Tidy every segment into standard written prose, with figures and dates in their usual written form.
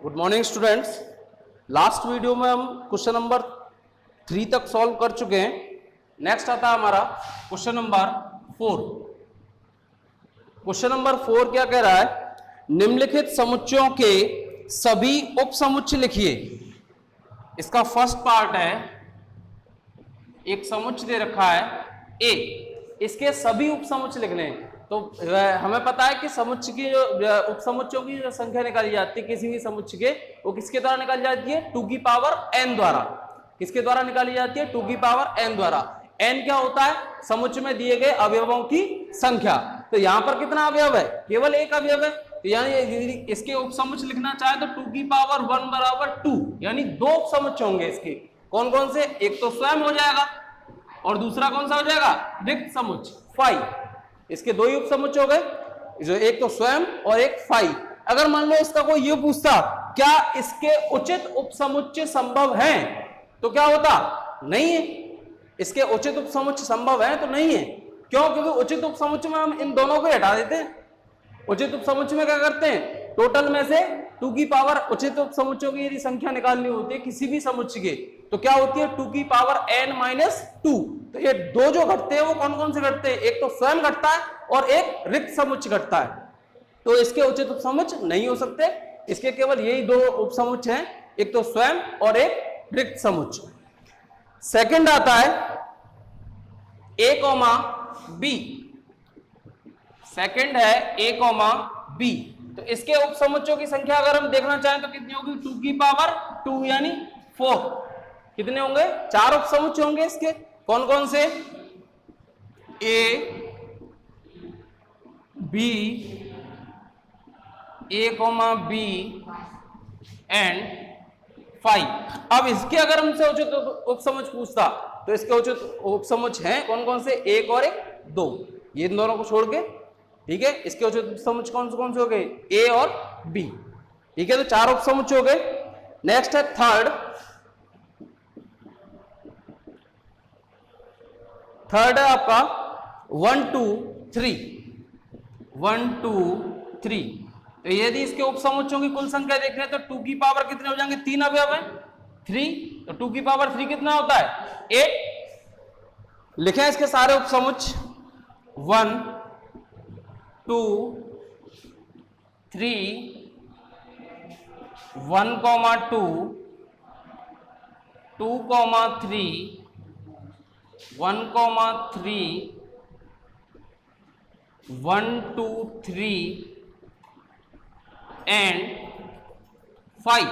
Good morning students. Last video में हम question number 3 तक सॉल्व कर चुके हैं। नेक्स्ट आता है हमारा क्वेश्चन नंबर 4। क्वेश्चन नंबर 4 क्या कह रहा है? निम्नलिखित समुच्चयों के सभी उपसमुच्चय लिखिए। इसका फर्स्ट पार्ट है, एक समुच्चय दे रखा है ए, इसके सभी उपसमुच्चय लिखने हैं। तो हमें पता है कि समुच्चय की जो उपसमुच्चयों की जो संख्या निकाली जाती है किसी भी समुच्चय के, वो किसके द्वारा निकाली जाती है? 2 की पावर n द्वारा। किसके द्वारा निकाली जाती है? 2 की पावर n द्वारा। n क्या होता है? समुच्चय में दिए गए अवयवों की संख्या। तो यहां पर कितना अवयव है? केवल एक अवयव है। तो यानी इसके उपसमुच्चय लिखना चाहे तो 2 की पावर 1 बराबर 2, यानी 2 उपसमुच्चय होंगे इसके। कौन कौन से? एक तो स्वयं हो जाएगा और दूसरा कौन सा हो जाएगा? रिक्त समुच्चय 5। इसके 2 ही उपसमुच्चय हो गए, जो एक तो स्वयं और एक 5। अगर मान लो इसका कोई ये पूछता क्या इसके उचित उपसमुच्चय संभव हैं, तो क्या होता? नहीं है। इसके उचित उपसमुच्चय संभव है तो नहीं है। क्यों? क्योंकि उचित उपसमुच्चय में हम इन दोनों को हटा देते हैं। उचित उपसमुच्चय में क्या करते हैं? टोटल में से 2 की पावर उचित उपसमुच्चयों की यदि संख्या निकालनी होती है किसी भी समुच्चय के, तो क्या होती है? 2 की पावर n-2। तो ये 2 जो घटते हैं वो कौन कौन से घटते हैं? एक तो स्वयं घटता है और एक रिक्त समुच्चय घटता है। तो इसके उचित उपसमुच्चय नहीं हो सकते। इसके केवल यही 2 उपसमुच्चय हैं, एक तो स्वयं और एक रिक्त समुच्चय। सेकंड आता है a, b। सेकंड है a, b। तो इसके उपसमुच्चयों की संख्या अगर हम देखना चाहें तो कितनी होगी? 2 की पावर 2 यानी 4। कितने होंगे? 4 उपसमुच्चय होंगे इसके। कौन कौन से? a, b, b and 5। अब इसके अगर हमसे उचित उपसमुच्चय पूछता तो इसके उचित उपसमुच्चय हैं कौन कौन से? 1 और 2। ये इन दोनों को छोड़ के, ठीक है। इसके उचित उपसमुच्चय कौन से हो गए? a और b, ठीक है। तो 4 उपसमुच्चय हो गए। नेक्स्ट है थर्ड है आपका 1 2 3। 1 2 3। तो यदि इसके उपसमुच्चयों की कुल संख्या देख रहे हैं तो 2 की पावर कितने हो जाएंगे? 3 अवयव है 3। तो 2 की पावर 3 कितना होता है? 8। लिखें इसके सारे उपसमुच्चय 1 2 3 1, 2 2, 3 1, 3 1 2 3 एंड 5।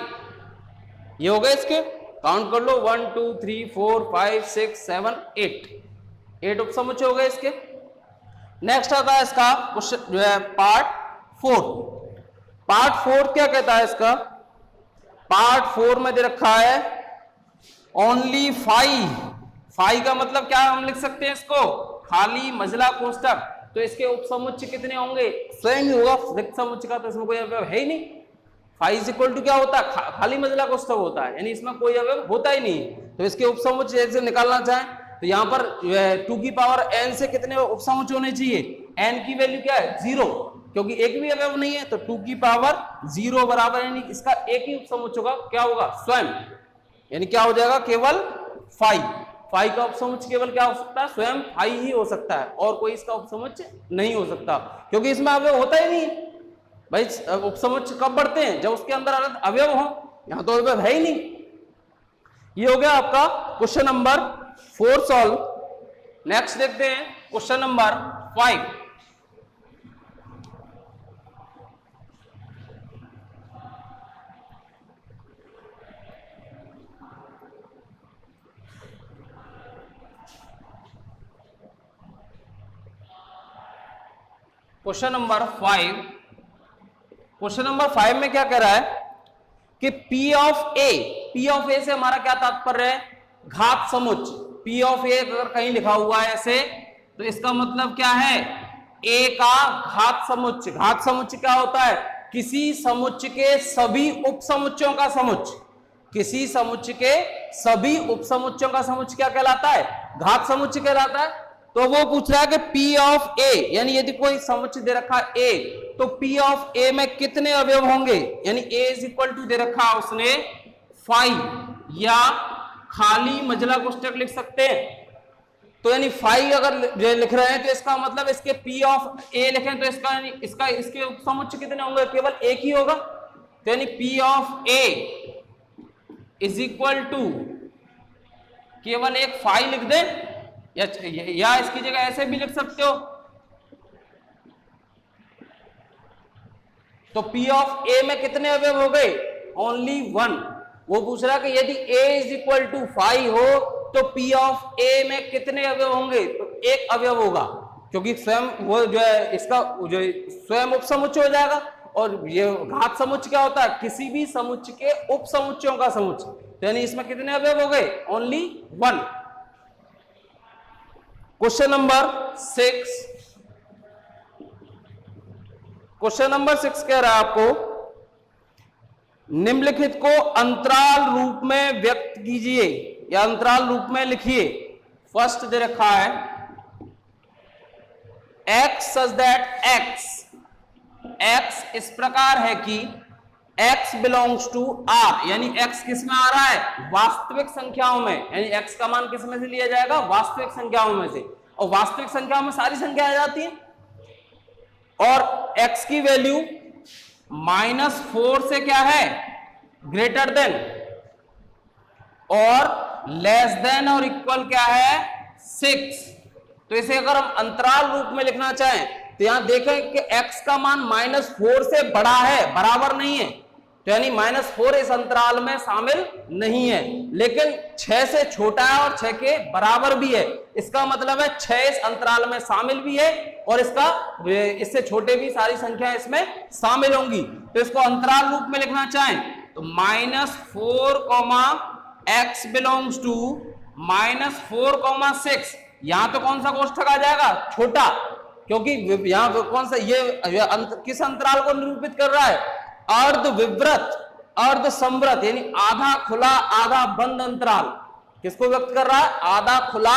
ये हो गए इसके। काउंट कर लो 1 2 3 4 5 6 7 8 उपसमुच्चय हो गए इसके। नेक्स्ट आता है इसका क्वेश्चन जो है पार्ट 4। पार्ट 4 क्या कहता है इसका? पार्ट 4 में दे रखा है ओनली 5 का मतलब क्या हम लिख सकते हैं इसको? खाली मझला कोष्ठक। तो इसके उपसमुच्चय कितने होंगे? स्वयं ही होगा रिक्त समुच्चय का, तो इसमें कोई अवयव है ही नहीं। 5 इक्वल टू क्या होता है? खाली मझला कोष्ठक होता है, यानी इसमें कोई अवयव होता ही नहीं। तो इसके उपसमुच्चय जैसे निकालना चाहें तो यहां पर 2 की पावर n से कितने उपसमुच्चय होने चाहिए? n की वैल्यू क्या है? 0, क्योंकि एक भी अवयव नहीं है। तो 2 की पावर 0 बराबर, यानी इसका एक ही उपसमुच्चय होगा, क्या होगा? स्वयं। यानी क्या हो जाएगा? केवल 5 का उपसमुच्चय केवल क्या हो सकता है? स्वयं 5 ही हो सकता है, और कोई इसका उपसमुच्चय नहीं हो सकता, क्योंकि इसमें अवयव होता ही नहीं। भाई उपसमुच्चय कब बढ़ते हैं? जब उसके अंदर अवयव हो। यहां तो अवयव है ही नहीं। ये हो गया आपका क्वेश्चन नंबर 4 सॉल्व। नेक्स्ट देखते हैं question number 5। Question number 5। Question number 5 में क्या कह रहा है कि P ऑफ A से हमारा क्या तात्पर्य है? घात समुच्चय। P ऑफ A अगर कहीं लिखा हुआ है ऐसे, तो इसका मतलब क्या है? A का घात समुच्चय। घात समुच्चय क्या होता है? किसी समुच्चय के सभी उपसमुच्चयों का समुच्चय। किसी समुच्चय के सभी उपसमुच्चयों का समुच्चय क्या कहलाता है? घात समुच्चय कहलाता है। तो वो पूछ रहा है कि P ऑफ A, यानी यदि कोई समुच्चय दे रखा है A, तो P ऑफ A में कितने अवयव होंगे, यानी A इज इक्वल टू दे रखा है उसने 5, या खाली मंझला कोष्टक लिख सकते हैं। तो यानी 5 अगर लिख रहे हैं तो इसका मतलब इसके P ऑफ A लिखें तो इसके समुच्चय कितने होंगे, केवल एक ही होगा। तो यानी P of A is equal to केवल एक 5 लिख दें, या इसकी जगह ऐसे भी लिख सकते हो। तो P ऑफ A में कितने अवयव हो गए, ओनली 1। वो पूछ रहा है कि यदि A इज इक्वल टू 5 हो तो P ऑफ A में कितने अवयव होंगे, तो एक अवयव होगा, क्योंकि स्वयं वो जो है इसका जो स्वयं उपसमुच्चय हो जाएगा। और ये घात समुच्चय क्या होता है, किसी भी समुच्चय के उपसमुच्चयों का समुच्चय। तो यानी इसमें कितने अवयव हो गए, only 1। Question number 6, question number 6 कह रहा है आपको निम्नलिखित को अंतराल रूप में व्यक्त कीजिए या अंतराल रूप में लिखिए। फर्स्ट दे रखा है x सच दैट x इस प्रकार है कि x बिलोंग्स टू r, यानी x किस में आ रहा है, वास्तविक संख्याओं में, यानी x का मान किस में से लिया जाएगा, वास्तविक संख्याओं में से। और वास्तविक संख्याओं में सारी संख्या आ जाती है, और x की वैल्यू -4 से क्या है, ग्रेटर देन और लेस देन और इक्वल क्या है, 6। तो इसे अगर हम अंतराल रूप में लिखना चाहें तो यहां देखें कि x का मान -4 से बड़ा है, बराबर नहीं है। तो यानी -4 इस अंतराल में शामिल नहीं है, लेकिन 6 से छोटा है और 6 के बराबर भी है। इसका मतलब है 6 इस अंतराल में शामिल भी है और इससे छोटे भी सारी संख्या इसमें शामिल होंगी। तो इसको अंतराल रूप में लिखना चाहें तो -4, x बिलोंग्स टू -4, 6। यहां तो कौन सा कोष्ठक आ जाएगा, छोटा, क्योंकि यहां कौन सा ये किस अंतराल को निरूपित कर रहा है, अर्ध विवृत अर्ध संवृत, यानी आधा खुला आधा बंद अंतराल। किसको व्यक्त कर रहा है, आधा खुला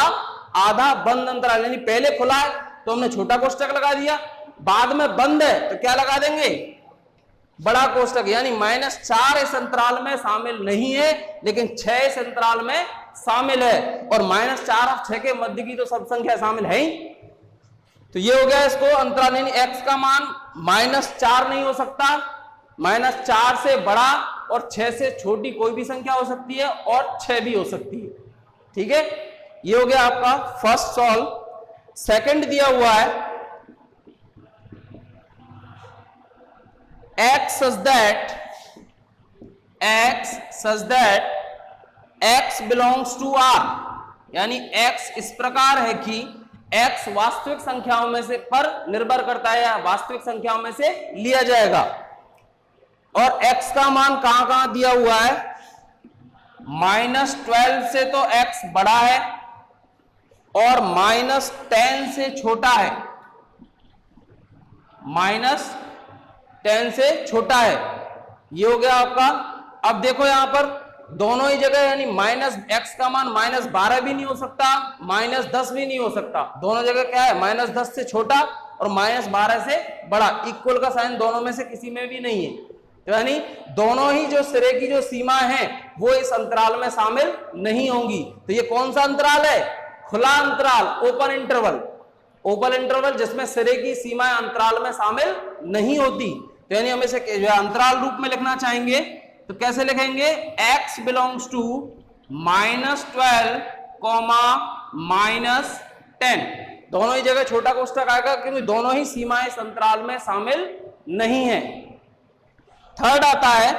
आधा बंद अंतराल। यानी पहले खुला है तो हमने छोटा कोष्ठक लगा दिया, बाद में बंद है तो क्या लगा देंगे, बड़ा कोष्ठक। यानी -4 इस अंतराल में शामिल नहीं है, लेकिन 6 इस अंतराल में शामिल है, और -4 और 6 के मध्य की तो सब संख्या शामिल है ही। तो ये हो गया इसको अंतराल, यानी x का मान -4 नहीं हो सकता, -4 से बड़ा और 6 से छोटी कोई भी संख्या हो सकती है, और 6 भी हो सकती है। ठीक है, ये हो गया आपका फर्स्ट सॉल्व। सेकंड दिया हुआ है x such that x belongs to r, यानी x इस प्रकार है कि x वास्तविक संख्याओं में से पर निर्भर करता है, या वास्तविक संख्याओं में से लिया जाएगा। और x का मान कहां कहां दिया हुआ है, -12 से तो x बड़ा है और -10 से छोटा है, -10 से छोटा है। ये हो गया आपका। अब देखो यहां पर दोनों ही जगह, यानी x का मान -12 भी नहीं हो सकता, -10 भी नहीं हो सकता। दोनों जगह क्या है, -10 से छोटा और -12 से बड़ा। इक्वल का साइन दोनों में से किसी में भी नहीं है। तो यानी दोनों ही जो सिरे की जो सीमा है वो इस अंतराल में शामिल नहीं होंगी। तो ये कौन सा अंतराल है, खुला अंतराल, ओपन इंटरवल। ओपन इंटरवल जिसमें सिरे की सीमाएं अंतराल में शामिल नहीं होती। तो यानी हम इसे अंतराल रूप में लिखना चाहेंगे तो कैसे लिखेंगे, x बिलोंग्स टू -12, -10। दोनों ही जगह छोटा कोष्ठक आएगा क्योंकि दोनों ही सीमाएं इस अंतराल में शामिल नहीं है। थर्ड आता है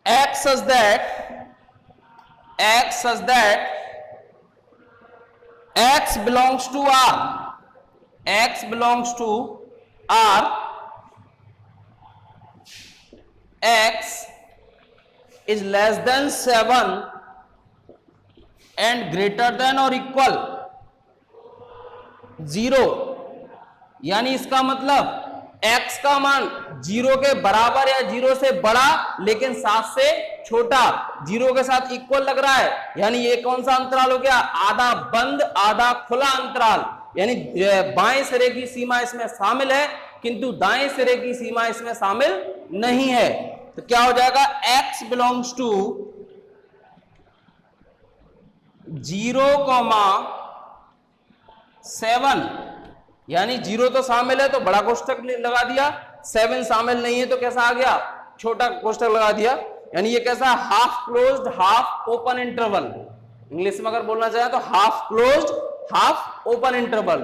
x such that x belongs to r, x belongs to r, x is less than 7 and greater than or equal 0। यानी इसका मतलब x का मान 0 के बराबर या 0 से बड़ा लेकिन 7 से छोटा, जीरो के साथ इक्वल लग रहा है, यानी ये कौन सा अंतराल हो गया, आधा बंद आधा खुला अंतराल, यानी बाएं सिरे की सीमा इसमें शामिल है किंतु दाएं सिरे की सीमा इसमें शामिल नहीं है। तो क्या हो जाएगा, x बिलोंग्स टू 0,7, यानी 0 तो शामिल है तो बड़ा कोष्ठक लगा दिया, 7 शामिल नहीं है तो कैसा आ गया, छोटा कोष्ठक लगा दिया, यानी ये कैसा, half closed half open interval. English में अगर बोलना चाहे तो half closed half open interval.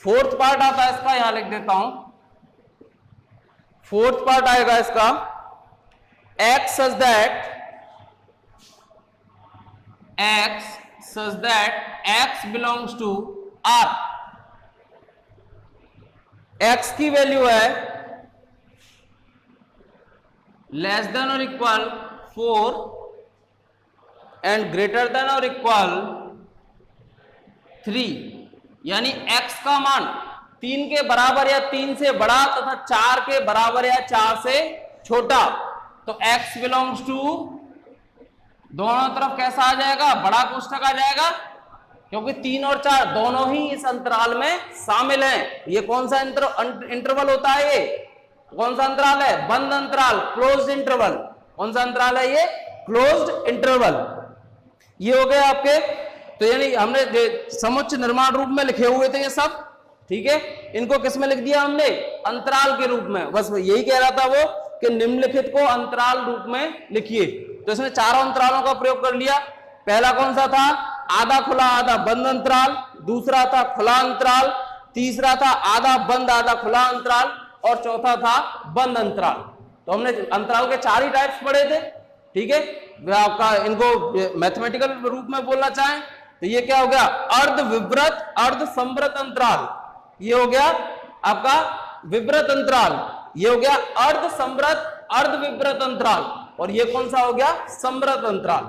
Fourth part आता है इसका, यहां लिख देता हूं, फोर्थ पार्ट आएगा इसका, x such that x belongs to R, x की वैल्यू है लेस देन और इक्वल 4 एंड ग्रेटर देन और इक्वल 3, यानी x का मान 3 के बराबर या 3 से बड़ा तथा 4 के बराबर या 4 से छोटा। तो x बिलोंग्स टू, दोनों तरफ कैसा आ जाएगा, बड़ा कोष्ठक आ जाएगा, क्योंकि 3 और 4 दोनों ही इस अंतराल में शामिल हैं। ये कौन सा इंटरवल होता है, ये कौन सा अंतराल है, बंद अंतराल, क्लोज्ड इंटरवल। कौन सा अंतराल है ये, क्लोज्ड इंटरवल। ये हो गए आपके, तो यानी हमने समुच्चय निर्माण रूप में लिखे हुए थे ये सब, ठीक है, इनको किस में लिख दिया हमने, अंतराल के रूप में। बस यही कह रहा था वो कि निम्नलिखित को अंतराल रूप में लिखिए। तो इसने चारों अंतरालों का प्रयोग कर लिया। पहला कौन सा था, आधा खुला आधा बंद अंतराल, दूसरा था खुला अंतराल, तीसरा था आधा बंद आधा खुला अंतराल, और चौथा था बंद अंतराल। तो हमने अंतराल के 4 ही टाइप्स पढ़े थे, ठीक है। आपका इनको मैथमेटिकल रूप में बोलना चाहें तो ये क्या हो गया, अर्ध विवृत अर्ध संवृत अंतराल, ये हो गया आपका विवृत अंतराल, ये हो गया अर्ध संवृत अर्ध विवृत अंतराल, और ये कौन सा हो गया, संवृत अंतराल।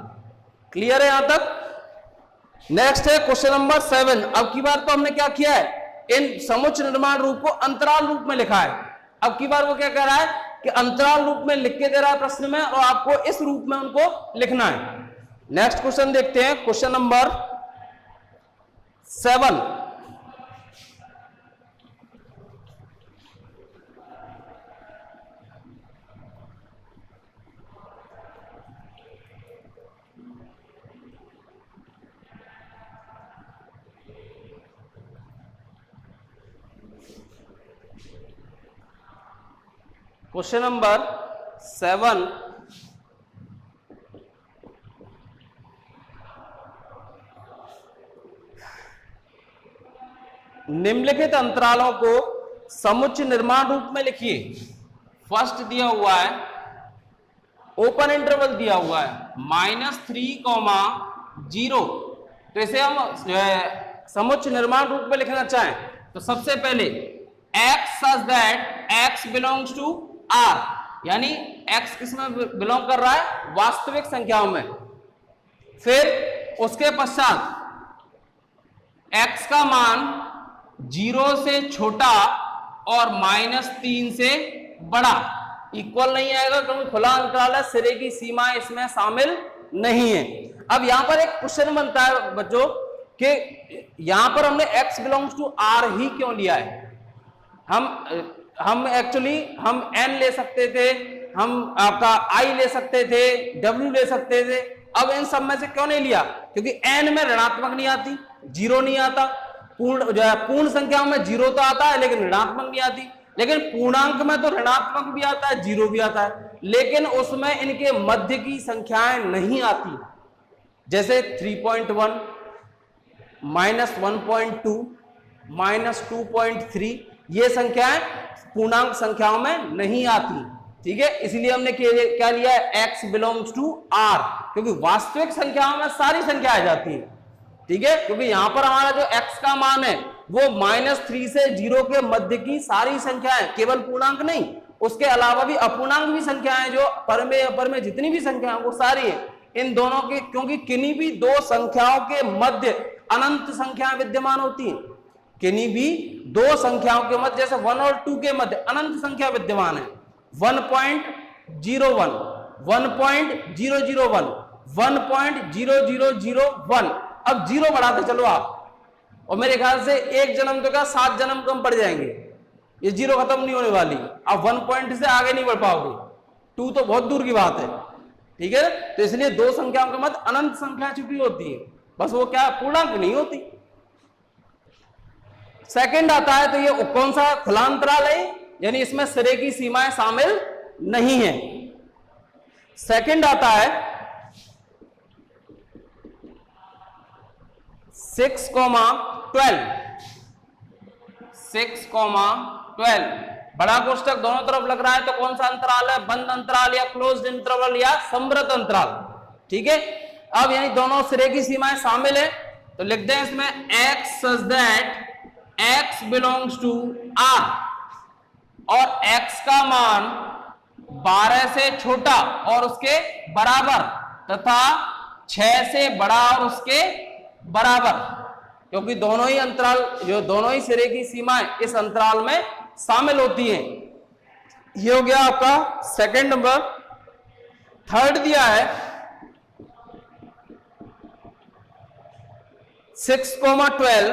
क्लियर है यहां तक। नेक्स्ट है क्वेश्चन नंबर 7। अब की बार तो हमने क्या किया है, इन समुच्चय निर्माण रूप को अंतराल रूप में लिखा है। अब की बार वो क्या कह रहा है कि अंतराल रूप में लिख के दे रहा है प्रश्न में, और आपको इस रूप में उनको लिखना है। नेक्स्ट क्वेश्चन देखते हैं, क्वेश्चन नंबर 7। क्वेश्चन नंबर 7, निम्नलिखित अंतरालों को समुच्चय निर्माण रूप में लिखिए। फर्स्ट दिया हुआ है, ओपन इंटरवल दिया हुआ है -3,0। तो इसे हम समुच्चय निर्माण रूप में लिखना चाहें तो सबसे पहले x such that x belongs to R, यानी x किसमें बिलोंग कर रहा है, वास्तविक संख्याओं में। फिर उसके पश्चात x का मान 0 से छोटा और -3 से बड़ा, इक्वल नहीं आएगा क्योंकि खुला अंतराल है, सिरे की सीमा इसमें शामिल नहीं है। अब यहां पर एक क्वेश्चन बनता है बच्चों कि यहां पर हमने x बिलोंग्स टू R ही क्यों लिया है। हम एक्चुअली हम n ले सकते थे, हम आपका i ले सकते थे, w ले सकते थे। अब इन सब में से क्यों नहीं लिया, क्योंकि n में ऋणात्मक नहीं आती, 0 नहीं आता। पूर्ण संख्याओं में 0 तो आता है लेकिन ऋणात्मक नहीं आती, लेकिन पूर्णांक में तो ऋणात्मक भी आता है, 0 भी आता है, लेकिन उसमें इनके मध्य की संख्याएं नहीं आती। जैसे 3.1, -1.2, -2.3, ये संख्याएं पूर्णांक संख्याओं में नहीं आती, ठीक है। इसलिए हमने क्या लिया है, x बिलोंग्स टू R, क्योंकि वास्तविक संख्याओं में सारी संख्या आ जाती है, ठीक है। क्योंकि यहां पर हमारा जो x का मान है वो -3 से 0 के मध्य की सारी संख्याएं, केवल पूर्णांक नहीं, उसके अलावा भी अपूर्णांक भी संख्याएं, जो पर में अपर में जितनी भी संख्याएं वो सारी है इन दोनों के, क्योंकि किन्हीं भी दो संख्याओं के मध्य अनंत संख्याएं विद्यमान होती हैं। किन्हीं भी दो संख्याओं के मध्य, जैसे 1 और 2 के मध्य अनंत संख्या विद्यमान है, 1.01, 1.001, 1.0001। अब जीरो बढ़ाते चलो आप, और मेरे ख्याल से एक जन्म तो क्या 7 जन्म कम पड़ जाएंगे, ये जीरो खत्म नहीं होने वाली। आप 1 पॉइंट से आगे नहीं बढ़ पाओगे, 2 तो बहुत दूर की बात है, ठीक है। तो इसलिए दो संख्याओं के मध्य अनंत संख्या छुपी होती है, बस वो क्या पूर्णांक नहीं होती। सेकंड आता है, तो ये कौन सा खुला अंतराल है, यानी इसमें सिरे की सीमाएं शामिल नहीं है। सेकंड आता है 6,12, 6,12 बड़ा कोष्टक दोनों तरफ लग रहा है, तो कौन सा अंतराल है, बंद अंतराल या क्लोज्ड इंटरवल या समृद्ध अंतराल, ठीक है। अब यानी दोनों सिरे की सीमाएं शामिल है, तो लिख दें इसमें x such that x belongs to R, और x का मान 12 से छोटा और उसके बराबर तथा 6 से बड़ा और उसके बराबर, क्योंकि दोनों ही अंतराल, जो दोनों ही सिरे की सीमाएं इस अंतराल में शामिल होती हैं। ये हो गया आपका सेकंड नंबर। थर्ड दिया है 6,12,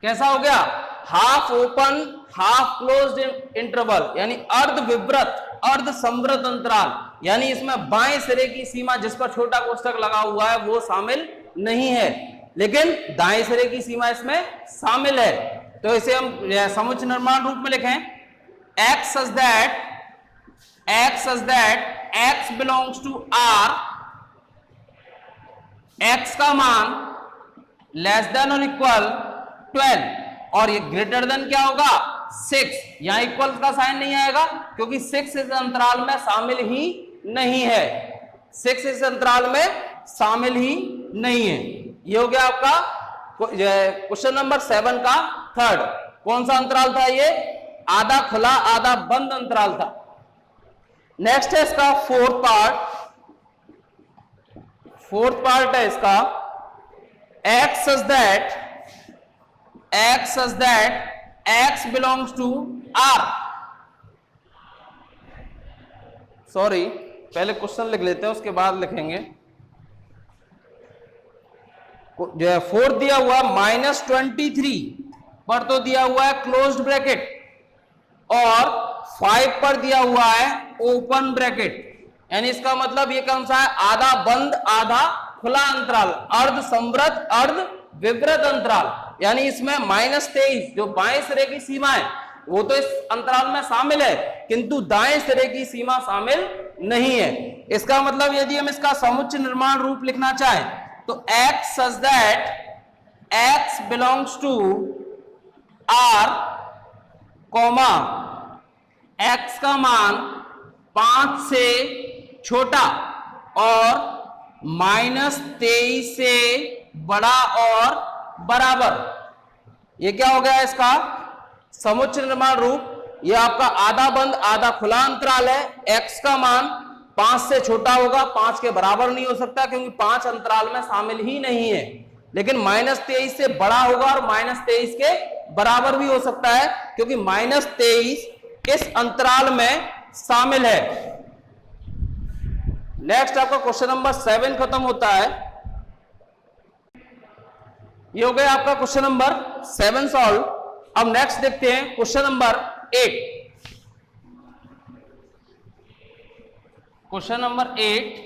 कैसा हो गया, half open half closed interval, यानी अर्ध विवृत अर्ध समृद्ध अंतराल, यानी इसमें बाएं सिरे की सीमा जिस पर छोटा कोष्टक लगा हुआ है वो शामिल नहीं है, लेकिन दाएं सिरे की सीमा इसमें शामिल है। तो इसे हम समुच्चय निर्माण रूप में लिखें, x such that x belongs to R, x का मान लेस देन और इक्वल 12, और ये ग्रेटर देन क्या होगा 6, यहां इक्वल का साइन नहीं आएगा क्योंकि 6 इस अंतराल में शामिल ही नहीं है, 6 इस अंतराल में शामिल ही नहीं है। ये हो गया आपका क्वेश्चन नंबर 7 का थर्ड। कौन सा अंतराल था ये, आधा खुला आधा बंद अंतराल था। नेक्स्ट है इसका फोर्थ पार्ट है इसका x such that x belongs to R, sorry पहले क्वेश्चन लिख लेते हैं उसके बाद लिखेंगे। जो है फोर्थ दिया हुआ -23 पर तो दिया हुआ है क्लोज्ड ब्रैकेट, और 5 पर दिया हुआ है ओपन ब्रैकेट, यानी इसका मतलब ये कौन सा है, आधा बंद आधा खुला अंतराल, अर्ध समृद्ध अर्ध विवृत अंतराल, यानी इसमें -23 जो बाएं सिरे की सीमा है वो तो इस अंतराल में शामिल है, किंतु दाएं सिरे की सीमा शामिल नहीं है। इसका मतलब यदि हम इसका समुच्चय निर्माण रूप लिखना चाहें तो x such that x belongs to R, x का मान 5 से छोटा और -23 से बड़ा और बराबर। ये क्या हो गया इसका समुच्चय निर्माण रूप। ये आपका आधा बंद आधा खुला अंतराल है, x का मान 5 से छोटा होगा, 5 के बराबर नहीं हो सकता क्योंकि 5 अंतराल में शामिल ही नहीं है, लेकिन -23 से बड़ा होगा और -23 के बराबर भी हो सकता है क्योंकि -23 इस अंतराल में शामिल है। नेक्स्ट आपका क्वेश्चन नंबर 7 खत्म होता है। ये हो गया आपका क्वेश्चन नंबर 7 सॉल्व। अब नेक्स्ट देखते हैं question number 8। Question number 8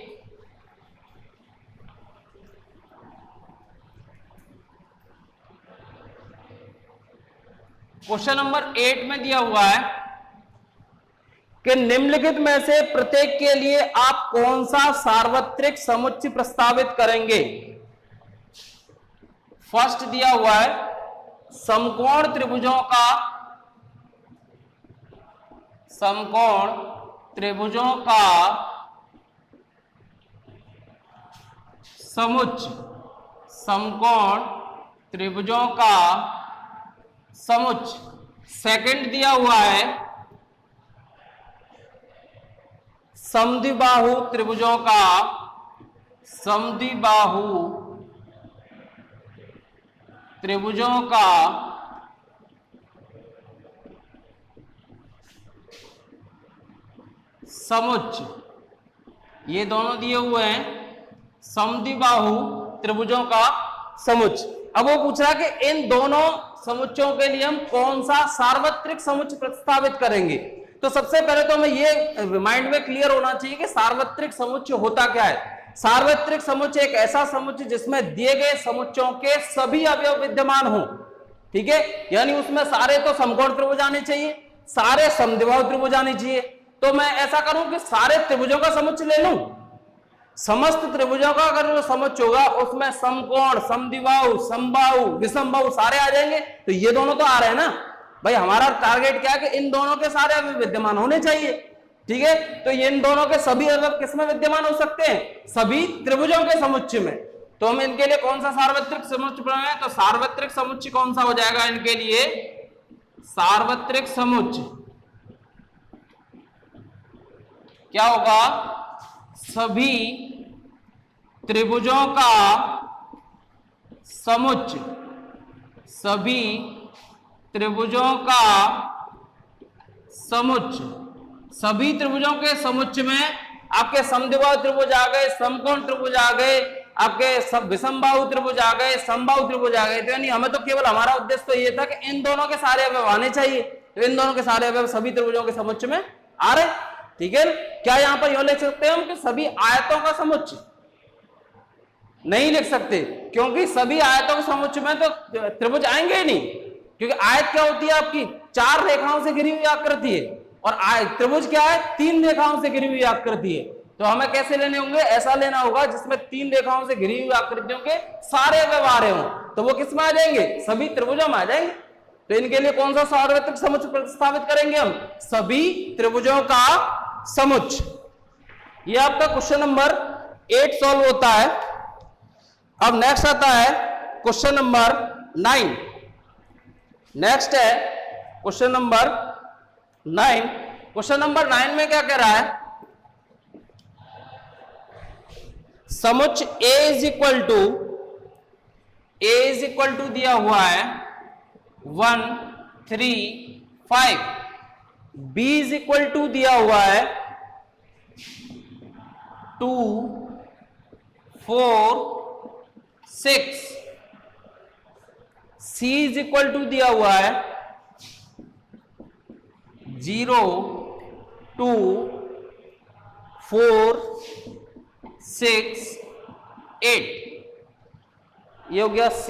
question number 8 में दिया हुआ है कि निम्नलिखित में से प्रत्येक के लिए आप कौन सा सार्वत्रिक समुच्चय प्रस्तावित करेंगे। फर्स्ट दिया हुआ है समकोण त्रिभुजों का समुच्चय, समकोण त्रिभुजों का समुच्चय। सेकंड दिया हुआ है समद्विबाहु त्रिभुजों का समुच्च, ये दोनों दिए हुए हैं समद्विबाहु त्रिभुजों का समुच्च। अब वो पूछ रहा है कि इन दोनों समुच्चों के लिए हम कौन सा सार्वत्रिक समुच्च प्रस्तावित करेंगे। तो सबसे पहले तो हमें ये माइंड में क्लियर होना चाहिए कि सार्वत्रिक समुच्च होता क्या है। सार्वत्रिक समुच्च एक ऐसा समुच्च जिसमें दिए गए समुच्चों के सभी अवयव विद्यमान हो, ठीक है, यानी उसमें सारे तो समकोण त्रिभुज आने चाहिए, सारे समद्विबाहु त्रिभुज आने चाहिए। तो मैं ऐसा करूं कि सारे त्रिभुजों का समुच्च ले लूं, समस्त त्रिभुजों का अगर जो समुच्च होगा उसमें समकोण, समद्विबाहु, समबाहु, विषमबाहु सारे आ जाएंगे। तो ये दोनों तो आ रहे हैं ना भाई, हमारा टारगेट क्या है कि इन दोनों के सारे अवयव विद्यमान होने चाहिए, ठीक है। तो ये इन दोनों के सभी अवयव किसमें विद्यमान हो सकते हैं, सभी त्रिभुजों के समुच्च में। तो हम इनके लिए कौन सा सार्वत्रिक समुच्च बनाए, तो सार्वत्रिक समुच्च कौन सा हो जाएगा इनके लिए, सार्वत्रिक समुच्च क्या होगा, सभी त्रिभुजों का समुच्च, सभी त्रिभुजों का समुच्च। सभी त्रिभुजों के समुच्च में आपके समद्विबाहु त्रिभुज आ गए, समकोण त्रिभुज आ गए, आपके सब विषमबाहु त्रिभुज आ गए, समबाहु त्रिभुज आ गए। तो यानी हमें तो केवल हमारा उद्देश्य तो ये था कि इन दोनों के सारे अवयव आने चाहिए। तो इन दोनों के सारे अवयव सभी त्रिभुजों के समुच्च में आ रहे, ठीक है। क्या यहां पर यह लिख सकते हैं हम कि सभी आयतों का समुच्च, नहीं लिख सकते, क्योंकि सभी आयतों के समुच्च में तो त्रिभुज आएंगे ही नहीं, क्योंकि आयत क्या होती है, आपकी 4 रेखाओं से घिरी हुई आकृति है, और त्रिभुज क्या है, 3 रेखाओं से घिरी हुई आकृति है। तो हमें कैसे लेने होंगे, ऐसा लेना होगा जिसमें 3 रेखाओं से घिरी हुई आकृतियों के सारे अवयव आ रहे हों। तो वो किस में आ जाएंगे, सभी त्रिभुजों में आ जाएंगे। तो इनके लिए कौन सा सार्वत्रिक समुच्च प्रस्तावित करेंगे हम, सभी त्रिभुजों का समुच्च। ये आपका क्वेश्चन नंबर 8 सॉल्व होता है। अब नेक्स्ट आता है क्वेश्चन नंबर 9। नेक्स्ट है क्वेश्चन नंबर 9। क्वेश्चन नंबर 9 में क्या कह रहा है, समुच्च A इज इक्वल टू दिया हुआ है 1 3 5, B इज इक्वल टू दिया हुआ है 2 4 6, C इज इक्वल टू दिया हुआ है 0 2 4 6 8, ये हो गया C।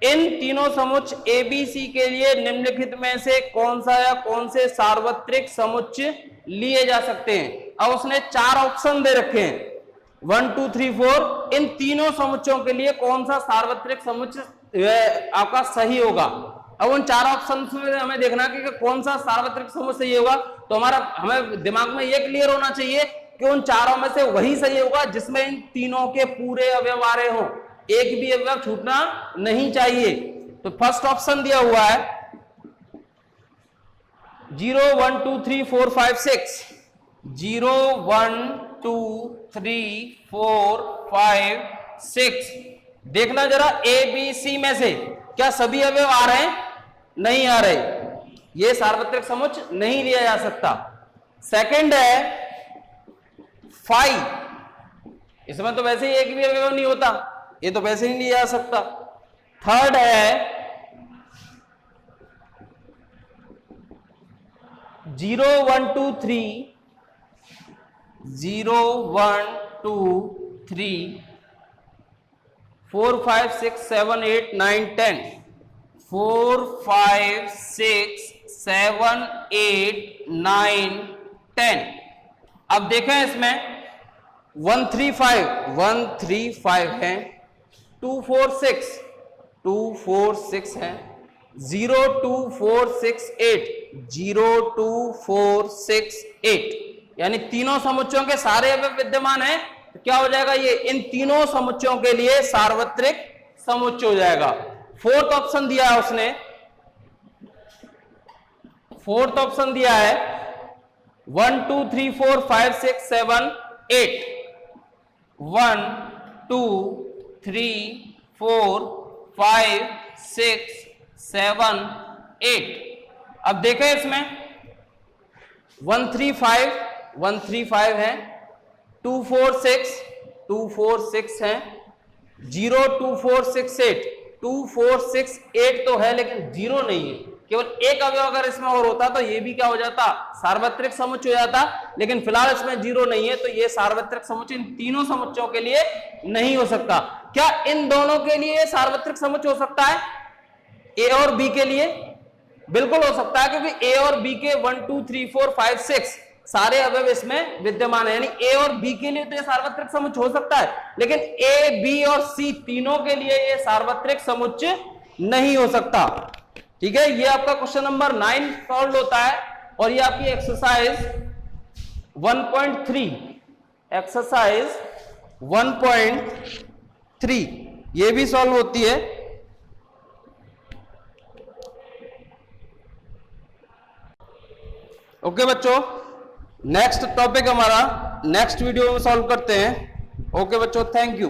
इन तीनों समुच्च ए बी सी के लिए निम्नलिखित में से कौन सा या कौन से सार्वत्रिक समुच्च लिए जा सकते हैं। अब उसने 4 ऑप्शन दे रखे हैं 1 2 3 4, इन तीनों समुच्चों के लिए कौन सा सार्वत्रिक समुच्च आपका सही होगा। अब उन 4 ऑप्शन में हमें देखना कि कौन सा सार्वत्रिक समुच्च सही होगा। तो हमें दिमाग में यह क्लियर होना चाहिए कि उन चारों में से वही सही होगा जिसमें इन तीनों के पूरे अवयव आ रहे हों, एक भी अवयव छूटना नहीं चाहिए। तो फर्स्ट ऑप्शन दिया हुआ है 0 1 2 3 4 5 6, 0 1 2 3 4 5 6। देखना जरा ए बी सी में से क्या सभी अवयव आ रहे हैं, नहीं आ रहे, ये सार्वत्रिक समुच्च नहीं लिया जा सकता। सेकंड है 5, इसमें तो वैसे ही एक भी अवयव नहीं होता, ये तो वैसे ही नहीं लिया जा सकता। थर्ड है 0 1 2 3, 0 1 2 3 4 5 6 7 8 9 10, 4 5 6 7 8 9 10। अब देखें इसमें 1 3 5 है, 2 4 6 है, 0 2 4 6 8, 0 2 4 6 8, यानी तीनों समुच्चों के सारे अवयव विद्यमान हैं। तो क्या हो जाएगा, ये इन तीनों समुच्चों के लिए सार्वत्रिक समुच्च हो जाएगा। फोर्थ ऑप्शन दिया है उसने, फोर्थ ऑप्शन दिया है 1 2 3 4 5 6 7 8, 1 2 3 4 5 6 7 8। अब देखें इसमें 1 3 5 135 है, 246 हैं, 0 2 4 6 8 2 4 6 8 तो है लेकिन 0 नहीं है। केवल एक अवयव अगर इसमें और होता तो ये भी क्या हो जाता, सार्वत्रिक समुच्चय हो जाता, लेकिन फिलहाल इसमें 0 नहीं है तो ये सार्वत्रिक समुच्चय इन तीनों समुच्चयों के लिए नहीं हो सकता। क्या इन दोनों के लिए सार्वत्रिक समुच्चय हो सकता है? ए और बी के लिए बिल्कुल हो सकता है, क्योंकि ए और बी के 1 2 3 4 5 6 सारे अवयव इसमें विद्यमान है, यानी ए और बी के लिए तो ये सार्वत्रिक समुच्चय हो सकता है, लेकिन ए बी और सी तीनों के लिए ये सार्वत्रिक समुच्चय नहीं हो सकता। ठीक है, ये आपका क्वेश्चन नंबर 9 सॉल्व होता है और ये आपकी एक्सरसाइज 1.3 एक्सरसाइज 1.3 ये भी सॉल्व होती है। ओके बच्चों, नेक्स्ट टॉपिक हमारा नेक्स्ट वीडियो में सॉल्व करते हैं। ओके बच्चों, थैंक यू।